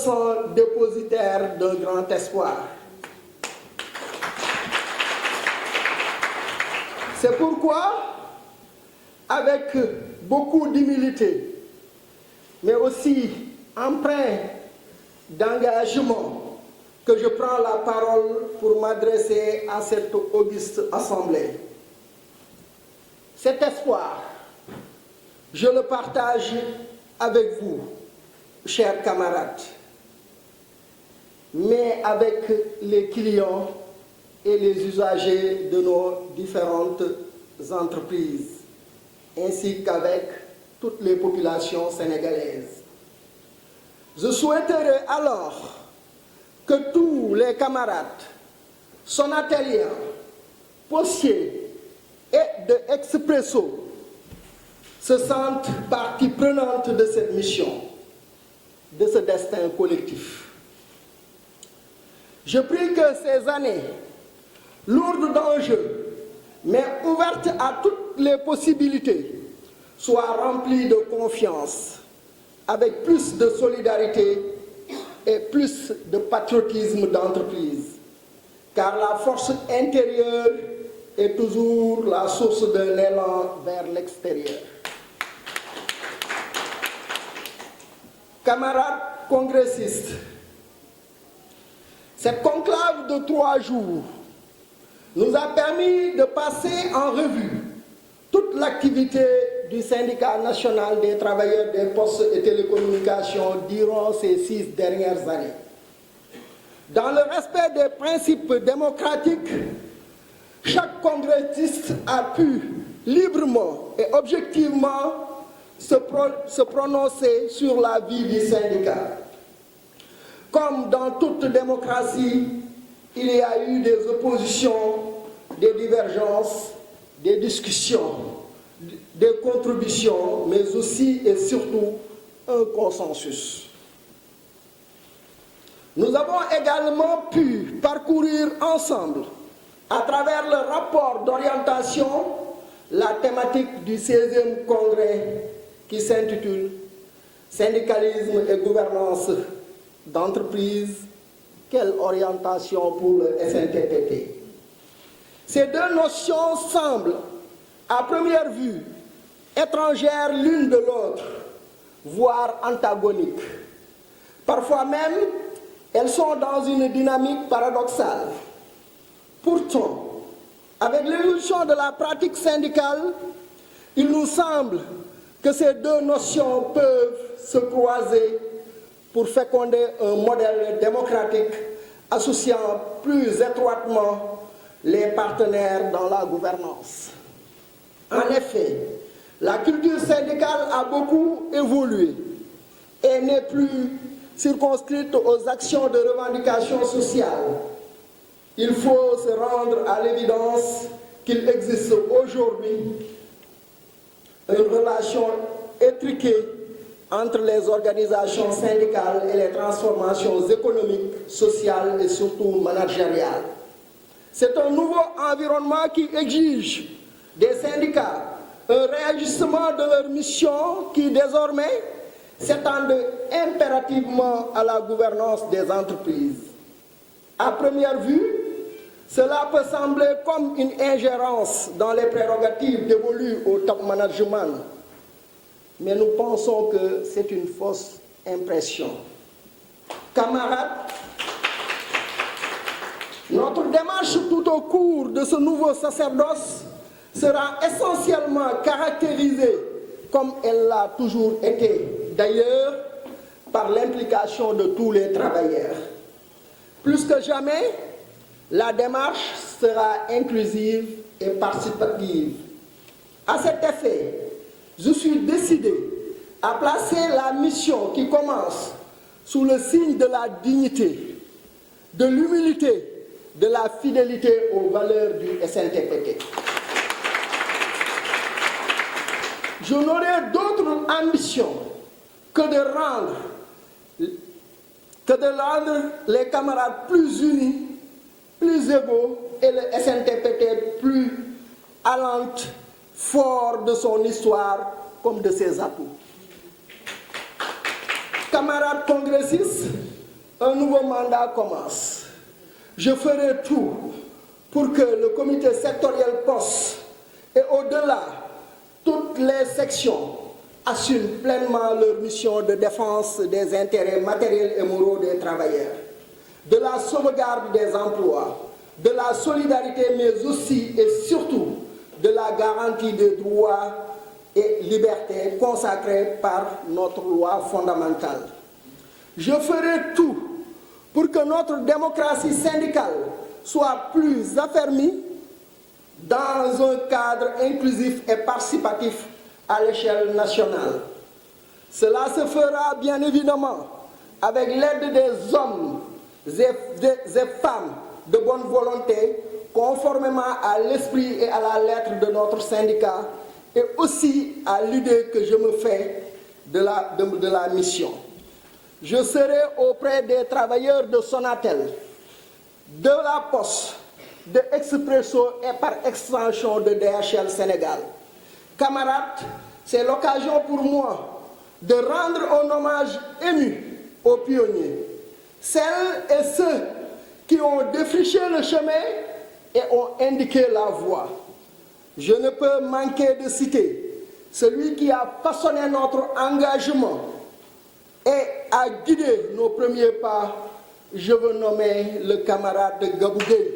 sent dépositaire d'un grand espoir. C'est pourquoi, avec beaucoup d'humilité, mais aussi empreint d'engagement, que je prends la parole pour m'adresser à cette auguste assemblée. Cet espoir, je le partage avec vous, chers camarades, mais avec les clients et les usagers de nos différentes entreprises, ainsi qu'avec toutes les populations sénégalaises. Je souhaiterais alors que tous les camarades, sonateliens, postiers et de Expresso se sentent partie prenante de cette mission, de ce destin collectif. Je prie que ces années, lourdes d'enjeux, mais ouvertes à toutes les possibilités, soient remplies de confiance, avec plus de solidarité et plus de patriotisme d'entreprise, car la force intérieure est toujours la source d'un élan vers l'extérieur. Camarades congressistes, cette conclave de 3 jours nous a permis de passer en revue toute l'activité du syndicat national des travailleurs des postes et télécommunications durant ces 6 dernières années. Dans le respect des principes démocratiques, chaque congressiste a pu librement et objectivement se prononcer sur la vie du syndicat. Comme dans toute démocratie, il y a eu des oppositions, des divergences, des discussions, des contributions, mais aussi et surtout un consensus. Nous avons également pu parcourir ensemble, à travers le rapport d'orientation, la thématique du 16e congrès qui s'intitule « Syndicalisme et gouvernance d'entreprise, quelle orientation pour le SNTPT ?» Ces deux notions semblent, à première vue, étrangères l'une de l'autre, voire antagoniques. Parfois même, elles sont dans une dynamique paradoxale. Pourtant, avec l'évolution de la pratique syndicale, il nous semble que ces deux notions peuvent se croiser pour féconder un modèle démocratique associant plus étroitement les partenaires dans la gouvernance. En effet, la culture syndicale a beaucoup évolué et n'est plus circonscrite aux actions de revendication sociale. Il faut se rendre à l'évidence qu'il existe aujourd'hui une relation étriquée entre les organisations syndicales et les transformations économiques, sociales et surtout managériales. C'est un nouveau environnement qui exige des syndicats un réajustement de leur mission qui désormais s'étendent impérativement à la gouvernance des entreprises. À première vue, cela peut sembler comme une ingérence dans les prérogatives dévolues au top management, mais nous pensons que c'est une fausse impression. Camarades, notre démarche tout au cours de ce nouveau sacerdoce sera essentiellement caractérisée, comme elle l'a toujours été, d'ailleurs, par l'implication de tous les travailleurs. Plus que jamais, la démarche sera inclusive et participative. À cet effet, je suis décidé à placer la mission qui commence sous le signe de la dignité, de l'humilité, de la fidélité aux valeurs du SNTPT. Je n'aurai d'autre ambition que de rendre les camarades plus unis, plus égaux et le SNTPT plus allant, fort de son histoire comme de ses atouts. Camarades congressistes, un nouveau mandat commence. Je ferai tout pour que le comité sectoriel POS et au-delà, toutes les sections assument pleinement leur mission de défense des intérêts matériels et moraux des travailleurs, de la sauvegarde des emplois, de la solidarité, mais aussi et surtout de la garantie des droits et libertés consacrés par notre loi fondamentale. Je ferai tout pour que notre démocratie syndicale soit plus affermie dans un cadre inclusif et participatif à l'échelle nationale. Cela se fera bien évidemment avec l'aide des hommes et femmes de bonne volonté, conformément à l'esprit et à la lettre de notre syndicat et aussi à l'idée que je me fais de la mission. Je serai auprès des travailleurs de Sonatel, de la Poste, de Expresso et par extension de DHL Sénégal. Camarades, c'est l'occasion pour moi de rendre un hommage ému aux pionniers, celles et ceux qui ont défriché le chemin et ont indiqué la voie. Je ne peux manquer de citer celui qui a façonné notre engagement et a guidé nos premiers pas. Je veux nommer le camarade Gabou Gueye.